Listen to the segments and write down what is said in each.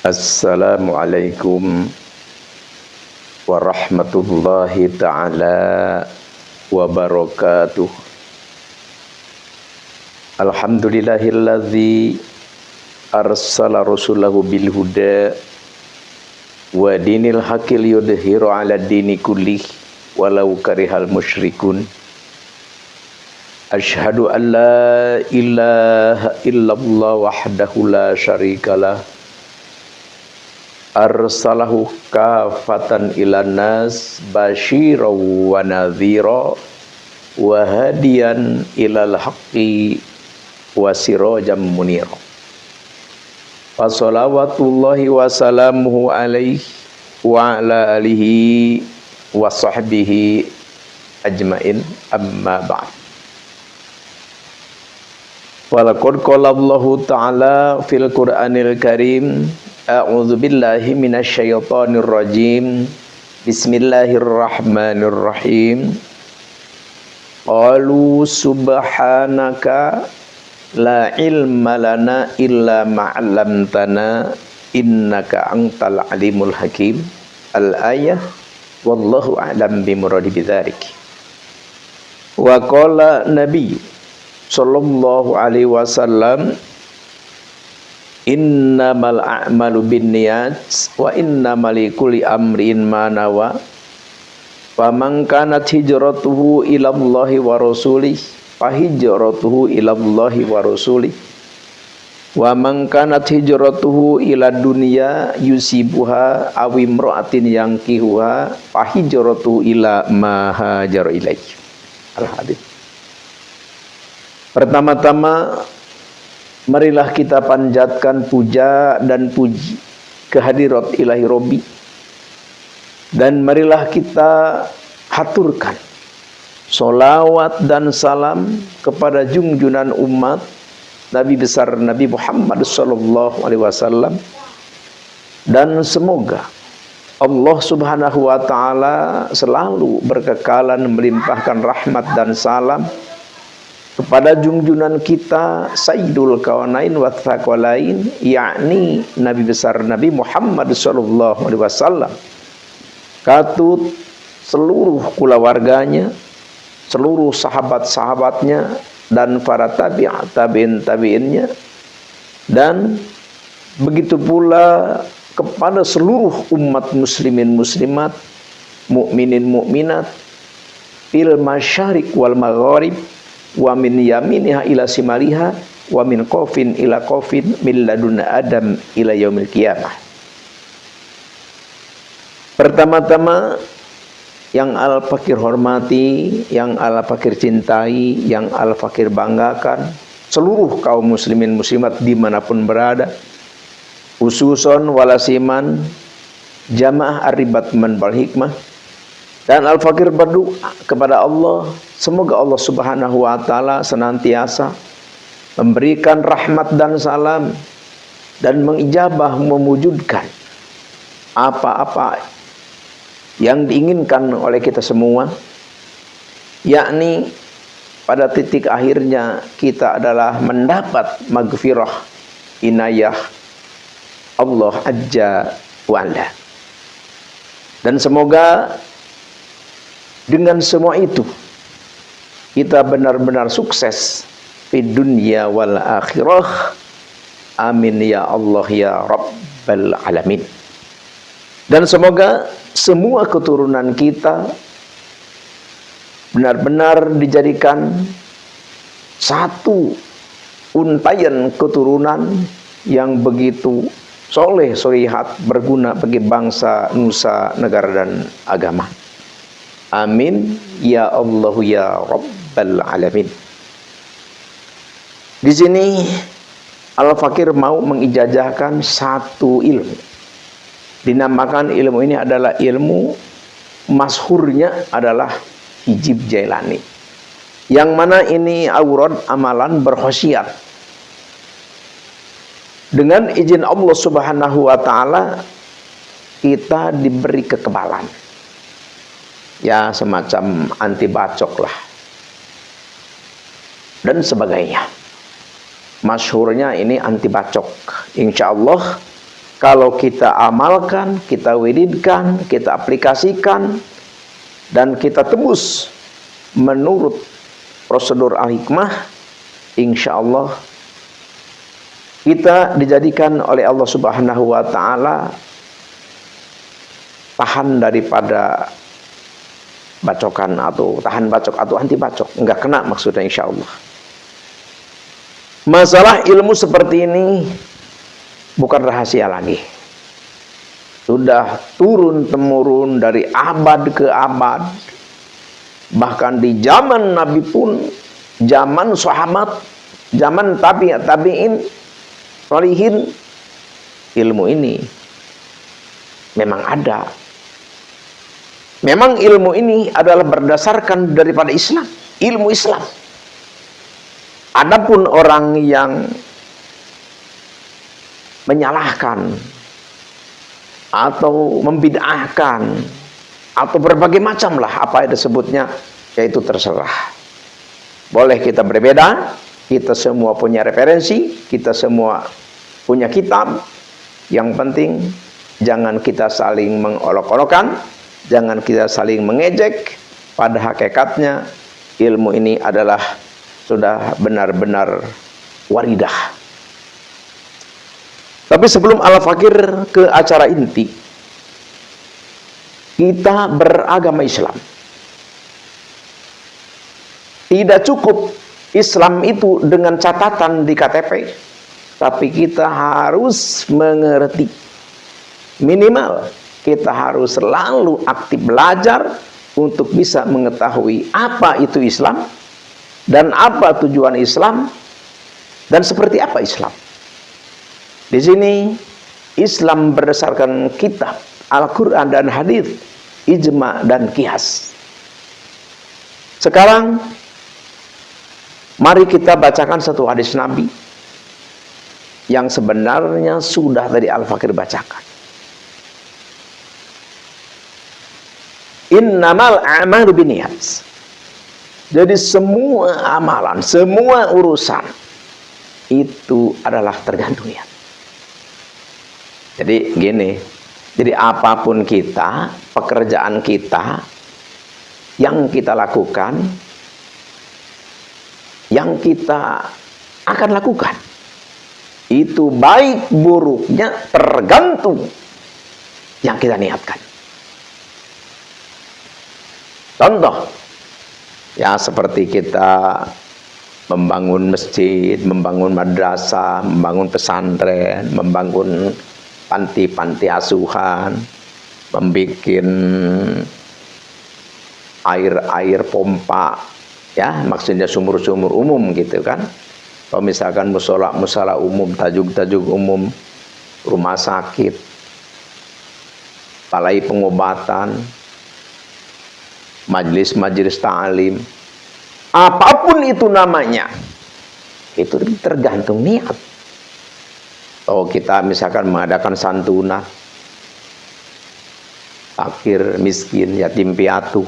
Assalamualaikum warahmatullahi ta'ala wabarakatuh. Alhamdulillahilladzi arsala rasulahu bil huda wa dinil haqqi liyudhhiru 'ala dini kullih walau karihal musyrikun. Asyhadu an la ilaha illallah wahdahu la syarikalah arsalahu kafatan ilan nas basyiran wa nadhira wa hadiyan ilal haqqi wa sirajan munira. Wa salawatullahi wa salamuhu alaihi wa ala alihi wa sahbihi ajmain, amma ba'd. Walaqad qala Allahu ta'ala fil Qur'anil Karim, a'udzu billahi minasyaitonir rajim. Bismillahirrahmanirrahim. Qalu subhanaka la ilma lana illa ma 'allamtana innaka antal alimul hakim. Al-ayah. Wallahu a'lam bimuradi bidzalik. Wa qala Nabi sallallahu alaihi wasallam, innamal a'malu binniyat wa innamal likulli amrin ma nawa. Wa man kanat hijratuhu ila Allahi wa rasulih fa hijratuhu ila Allahi wa rasulih. Wa man kanat hijratuhu ila dunya yusibuha aw imra'atin yankihuha fa hijratuhu ila ma hajara ilaih. Al-hadits. Pertama-tama, marilah kita panjatkan puja dan puji kehadirat ilahi Robbi, dan marilah kita haturkan solawat dan salam kepada junjunan umat Nabi besar Nabi Muhammad sallallahu alaihi wasallam. Dan semoga Allah subhanahu wa ta'ala selalu berkekalan melimpahkan rahmat dan salam kepada junjunan kita Sayyidul Kaunain wa Tsaqalain, yakni Nabi besar Nabi Muhammad sallallahu alaihi wasallam, katut seluruh kulawarganya, seluruh sahabat-sahabatnya, dan para tabi'innya, dan begitu pula kepada seluruh umat muslimin muslimat, mukminin mukminat, fil masyariq wal magharib, wa min yaminiha ila simaliha, wa min qafin ila qafin, min ladun adam ila yaumil qiyamah. Pertama-tama, yang Al-Fakir hormati, yang Al-Fakir cintai, yang Al-Fakir banggakan, seluruh kaum muslimin muslimat dimanapun berada, khususon walasiman jamaah Ar-Ribat Man Bal Hikmah. Dan Al-Fakir berdoa kepada Allah, semoga Allah subhanahu wa ta'ala senantiasa memberikan rahmat dan salam dan mengijabah, memujudkan apa-apa yang diinginkan oleh kita semua, yakni pada titik akhirnya kita adalah mendapat maghfirah, inayah Allah Azza wa Jalla. Dan semoga dengan semua itu kita benar-benar sukses di dunia wal akhirah. Amin ya Allah ya Rabbal alamin. Dan semoga semua keturunan kita benar-benar dijadikan satu untayan keturunan yang begitu soleh, solihat, berguna bagi bangsa, nusa, negara, dan agama. Amin ya Allah ya Rabbal alamin. Di sini Al-Fakir mau mengijazahkan satu ilmu. Dinamakan ilmu ini adalah ilmu, masyhurnya adalah Hijib Jailani, yang mana ini aurad amalan berkhasiat. Dengan izin Allah subhanahu wa ta'ala, kita diberi kekebalan, ya semacam anti bacok lah dan sebagainya. Masyhurnya ini anti bacok. Insya Allah kalau kita amalkan, kita wiridkan, kita aplikasikan, dan kita tebus menurut prosedur al-hikmah, insya Allah kita dijadikan oleh Allah Subhanahu wa Ta'ala tahan daripada bacokan atau tahan bacok atau anti bacok, enggak kena maksudnya insya Allah. Masalah ilmu seperti ini bukan rahasia lagi, sudah turun temurun dari abad ke abad. Bahkan di zaman Nabi pun, zaman sahabat, zaman tabi'in, sholihin, ilmu ini memang ada. Memang ilmu ini adalah berdasarkan daripada Islam, ilmu Islam. Adapun orang yang menyalahkan atau membid'ahkan atau berbagai macam lah apa yang disebutnya, yaitu terserah. Boleh kita berbeda, kita semua punya referensi, kita semua punya kitab. Yang penting jangan kita saling mengolok-olokan, jangan kita saling mengejek. Pada hakikatnya ilmu ini adalah sudah benar-benar waridah. Tapi sebelum Al-Fakir ke acara inti, kita beragama Islam. Tidak cukup Islam itu dengan catatan di KTP, tapi kita harus mengerti. Minimal kita harus selalu aktif belajar untuk bisa mengetahui apa itu Islam, dan apa tujuan Islam, dan seperti apa Islam. Di sini Islam berdasarkan kitab Al-Quran dan hadis, ijma dan qiyas. Sekarang mari kita bacakan satu hadis Nabi yang sebenarnya sudah dari Al-Fakir bacakan. Innamal a'malu binniyat. Jadi semua amalan, semua urusan itu adalah tergantung niat. Jadi gini, jadi apapun kita, pekerjaan kita, yang kita lakukan, yang kita akan lakukan, itu baik buruknya tergantung yang kita niatkan. Contoh, ya seperti kita membangun masjid, membangun madrasah, membangun pesantren, membangun panti-panti asuhan, membuat air pompa, ya maksudnya sumur-sumur umum gitu kan. Kalau misalkan musola umum, tajuk-tajuk umum, rumah sakit, balai pengobatan, majelis-majelis ta'lim, apapun itu namanya, itu tergantung niat. Oh, kita misalkan mengadakan santunan fakir, miskin, yatim piatu,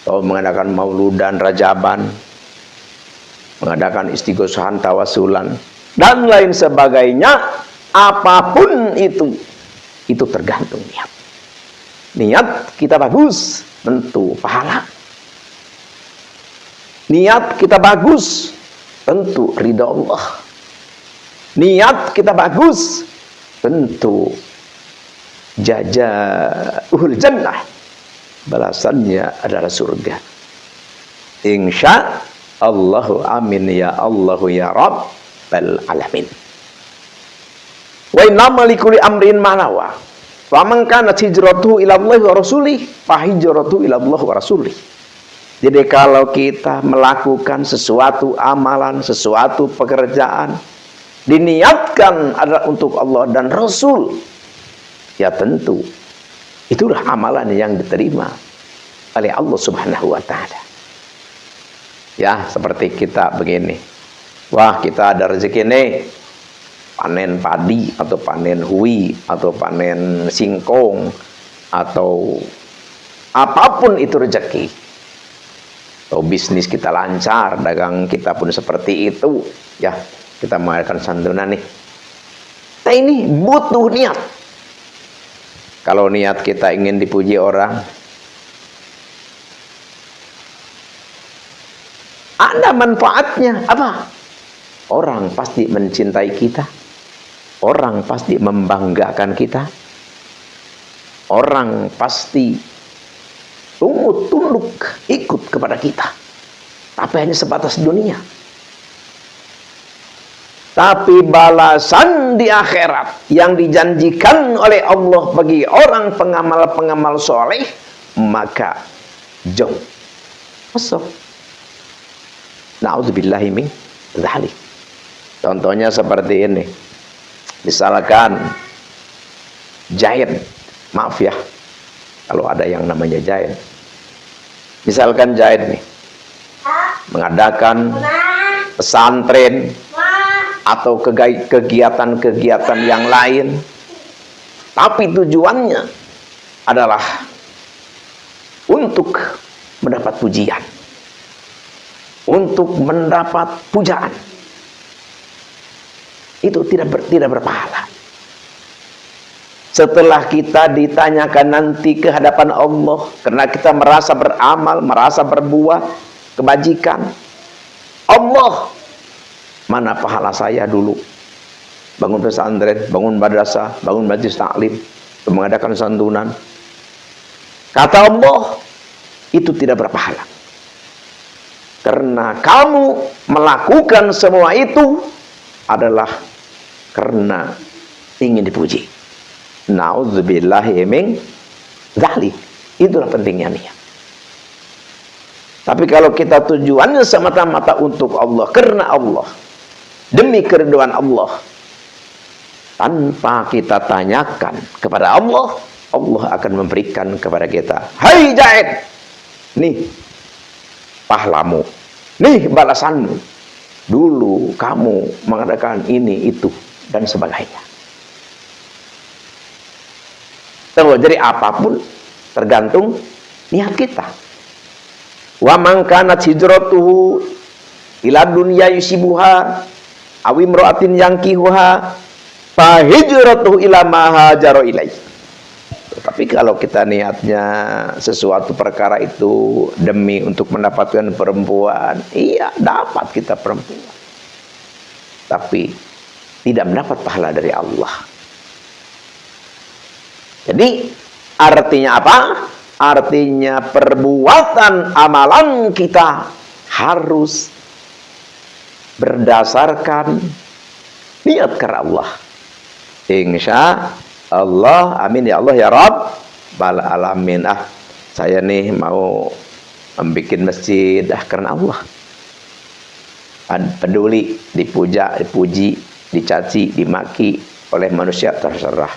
atau mengadakan mauludan, rajaban, mengadakan istighosahan, tawasulan, dan lain sebagainya, apapun itu tergantung niat. Niat kita bagus, tentu pahala. Niat kita bagus, tentu ridha Allah. Niat kita bagus, tentu jazaa'ul jannah, balasannya adalah surga. Insya Allahu amin ya Allahu ya Rabbal alamin. Wa innama likulli amrin ma nawa. Faman kanat hijratuhu ila Allah wa rasulih, fa hijratuhu ila Allah wa rasulih. Jadi kalau kita melakukan sesuatu amalan, sesuatu pekerjaan, diniatkan adalah untuk Allah dan Rasul, ya tentu itulah amalan yang diterima oleh Allah Subhanahu wa Ta'ala. Ya seperti kita begini, wah kita ada rezeki nih, panen padi atau panen hui atau panen singkong atau apapun itu rezeki, atau bisnis kita lancar, dagang kita pun seperti itu, ya kita mengadakan santunan nih. Nah ini butuh niat. Kalau niat kita ingin dipuji orang, ada manfaatnya apa? Orang pasti mencintai kita, orang pasti membanggakan kita, orang pasti tunduk ikut kepada kita. Tapi hanya sebatas dunia. Tapi balasan di akhirat yang dijanjikan oleh Allah bagi orang pengamal-pengamal soleh, maka jauh masuk. Na'udzubillahi min dzalik. Contohnya seperti ini. Misalkan Giant, maaf ya kalau ada yang namanya Giant. Misalkan Giant nih mengadakan pesantren atau kegiatan-kegiatan yang lain, tapi tujuannya adalah untuk mendapat pujian, untuk mendapat pujaan. Itu tidak berpahala. Setelah kita ditanyakan nanti ke hadapan Allah, karena kita merasa beramal, merasa berbuat kebajikan, Allah, mana pahala saya dulu bangun pesantren, bangun madrasah, bangun majelis taklim, mengadakan santunan? Kata Allah, itu tidak berpahala. Karena kamu melakukan semua itu adalah karena ingin dipuji. Na'udzubillahi min dzalik. Itulah pentingnya niat. Tapi kalau kita tujuannya semata-mata untuk Allah, karena Allah, demi keridhaan Allah, tanpa kita tanyakan kepada Allah, Allah akan memberikan kepada kita, hai Jaid, nih pahlamu, nih balasanmu. Dulu kamu mengadakan ini, itu, dan sebagainya. Jadi apapun tergantung niat kita. Wa man kanat hijratuhu ila dunya yusibuha aw imra'atin yankihuha fa hijratuhu ila ma hajara ilaihi. Tapi kalau kita niatnya sesuatu perkara itu demi untuk mendapatkan perempuan, iya dapat kita perempuan, tapi tidak mendapat pahala dari Allah. Jadi artinya apa? Artinya perbuatan amalan kita harus berdasarkan niat karena Allah. Insya Allah, amin ya Allah ya Rabbal alamin. Saya nih mau membuat masjid karena Allah. Peduli dipuja, dipuji, dicaci, dimaki oleh manusia, terserah.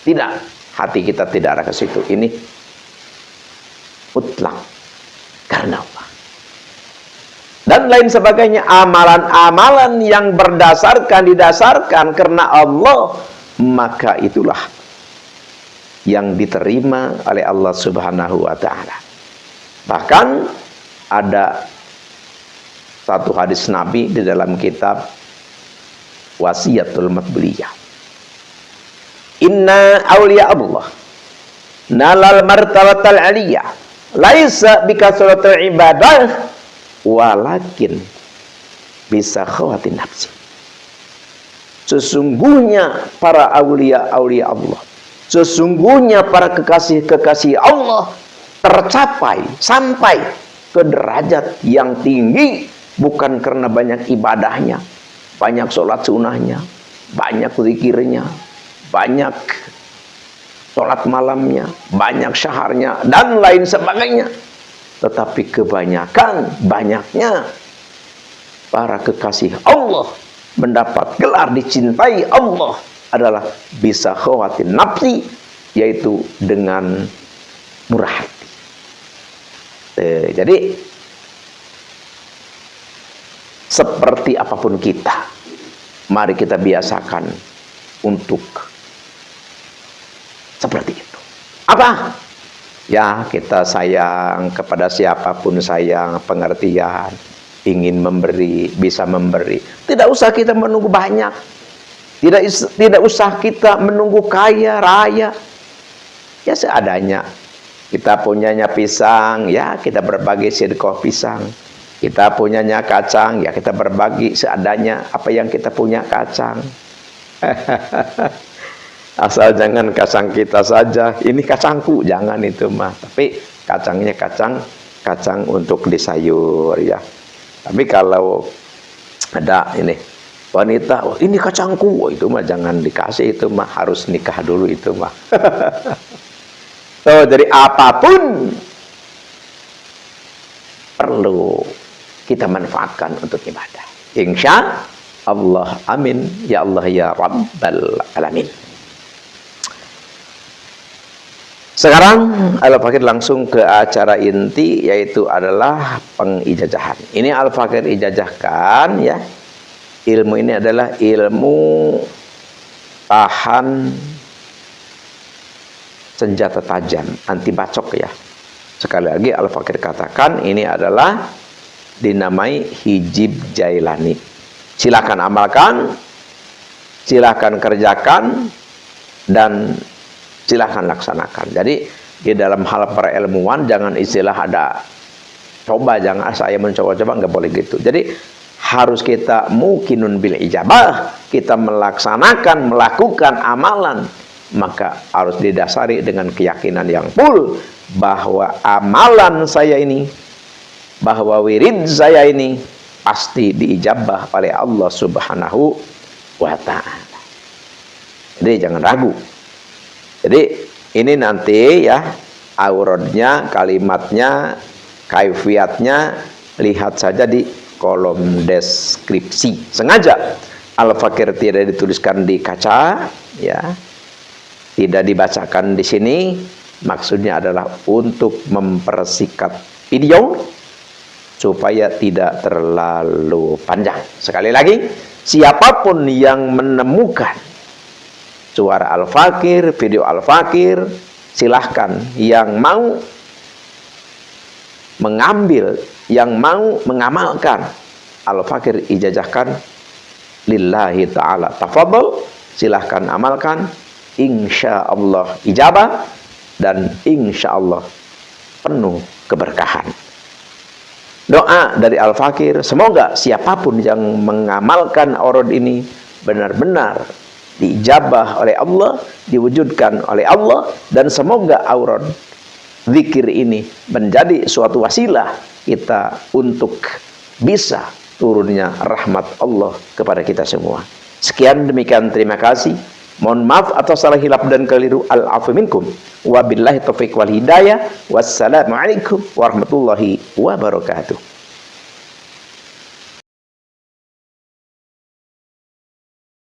Tidak, hati kita tidak arah ke situ. Ini mutlak karena Allah. Dan lain sebagainya, amalan-amalan yang didasarkan karena Allah, maka itulah yang diterima oleh Allah Subhanahu wa ta'ala. Bahkan ada satu hadis Nabi di dalam kitab Wasiyatul Matbuliyah. Inna awliya Allah nalal martabatal aliyah laisa bikasratil ibadah walakin bisa khawatin nafsi. Sesungguhnya para aulia-aulia Allah, sesungguhnya para kekasih-kekasih Allah tercapai sampai ke derajat yang tinggi bukan karena banyak ibadahnya, banyak sholat sunnahnya, banyak zikirnya, banyak sholat malamnya, banyak syaharnya, dan lain sebagainya. Tetapi banyaknya para kekasih Allah mendapat gelar dicintai Allah adalah bisa khawatin nafsi, yaitu dengan murah hati. Jadi seperti apapun kita, mari kita biasakan untuk seperti itu. Apa? Ya, kita sayang kepada siapapun, sayang, pengertian, ingin memberi, bisa memberi. Tidak usah kita menunggu banyak. Tidak usah kita menunggu kaya raya. ya seadanya. Kita punyanya pisang, ya kita berbagi sedekah pisang. Kita punyanya kacang, ya kita berbagi seadanya apa yang kita punya kacang. Asal jangan kacang kita saja, ini kacangku, jangan itu mah. Tapi kacangnya kacang untuk disayur ya. Tapi kalau ada ini wanita, oh, ini kacangku, oh, itu mah jangan dikasih, itu mah harus nikah dulu itu mah. So, jadi apapun perlu kita manfaatkan untuk ibadah. Insya Allah, amin. Ya Allah, ya Rabbal Alamin. Sekarang Al-Fakir langsung ke acara inti, yaitu adalah pengijazahan. Ini Al-Fakir ijazahkan ya. Ilmu ini adalah ilmu tahan senjata tajam, anti bacok ya. Sekali lagi Al-Fakir katakan ini adalah dinamai hijib jailani. Silakan amalkan, silakan kerjakan, dan silakan laksanakan. Jadi di dalam hal para ilmuwan jangan istilah ada coba, jangan saya mencoba-coba, nggak boleh gitu. Jadi harus kita mukinun bil ijabah, kita melaksanakan, melakukan amalan, maka harus didasari dengan keyakinan yang full bahwa amalan saya ini, bahwa wirid saya ini pasti diijabah oleh Allah Subhanahu wa ta'ala. Jadi jangan ragu. Jadi ini nanti ya aurodnya, kalimatnya, kaifiatnya lihat saja di kolom deskripsi. Sengaja Al-Fakir tidak dituliskan di kaca ya. Tidak dibacakan di sini, maksudnya adalah untuk mempersingkat video supaya tidak terlalu panjang. Sekali lagi, siapapun yang menemukan suara Al-Fakir, video Al-Fakir, silahkan. Yang mau mengambil, yang mau mengamalkan, Al-Fakir ijazahkan lillahi ta'ala. Tafadhol, silahkan amalkan. Insya Allah ijabah dan insya Allah penuh keberkahan. Doa dari Al-Fakir, semoga siapapun yang mengamalkan aurad ini benar-benar diijabah oleh Allah, diwujudkan oleh Allah, dan semoga aurad zikir ini menjadi suatu wasilah kita untuk bisa turunnya rahmat Allah kepada kita semua. Sekian demikian, terima kasih. Mohon maaf atas salah hilaf dan keliru. Al-afu minkum. Wabillahi taufiq wal hidayah. Wassalamualaikum warahmatullahi wabarakatuh.